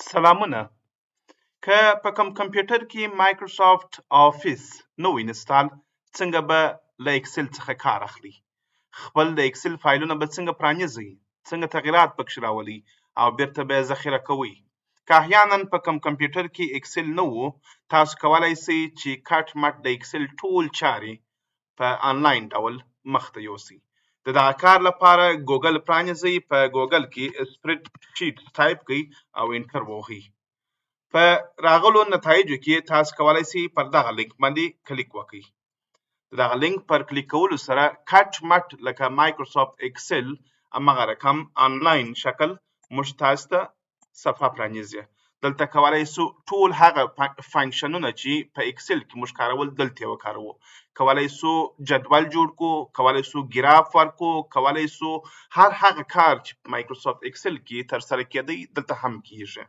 سلامونه. که په کوم کمپیوټر کې مایکروسافت آفیس نو انسټال څنګه به له اکسل څخه کار اخلي؟ خپل د اکسل فایلونه به څنګه پرانیزئ؟ څنګه تغییرات پکې راولئ او بیرته به یې ذخیره کوئ؟ که احیانا په کوم کمپیوټر کې اکسل نه وو، تاسو کولی سئ چې کټ مټ د اکسل ټول چارې په انلاین ډول مخته یوسئ. د دغه کار لپاره ګوګل پرانیزئ، په ګوګل کې SpreadSheet ټایپ کړئ او انټر ووهئ. په راغلو نتایجو کې تاسو کولی سئ پر دغه لینک باندې کلیک وکړئ. د دغه لینک پر کلیک کولو سره کټ مټ لکه مایکروسافت اکسل همغه رقم انلاین شکل موږ تاسو ته صفحه پرانیزي. دلته کولی سو ټول هغه فنکشنونه چې په اکسل کې موږ کارول دلته یې وکاروو. کولی سو جدول جوړ کو، کولی سو ګراف ورکو، کولی سو هر هغه کار چې په مایکروسافت اکسل کې ترسره کیدی دلته هم کیږي.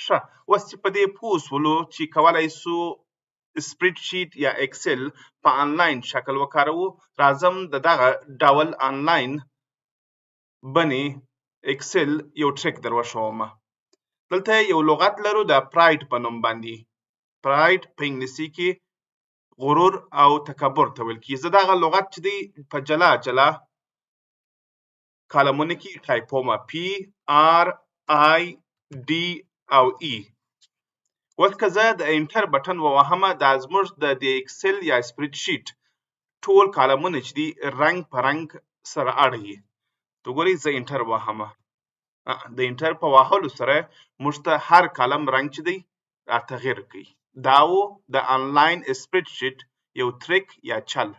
ښه، اوس چې په دې پوه شولو چې کولی سو سپریډ شیټ یا اکسل په انلاین شکل وکاروو، راځم د دغه ډول انلاین بنې اکسل یو ټریک در وښوم. دلته یو لغت لرو د پراید په نوم باندې. پراید په انګلیسي کې غرور او تکبر ته ویل کیږي. زه دغه لغت چې دی په جلا جلا کالمونه کې ټایپوم، PRID او E. اوس که زه د انټر بټن ووهم، دا زموږ د اکسل یا سپریډ شیټ ټول کالمونه چې دي رنګ په رنګ سره اړوي. تو ګورئ زه انټر وهم، د انټر په وهلو سره موږ ته هر کالم رنګ چې دی را تغیر کوي. دا و د انلاین سپریډ شیټ یو ټریک یا چل.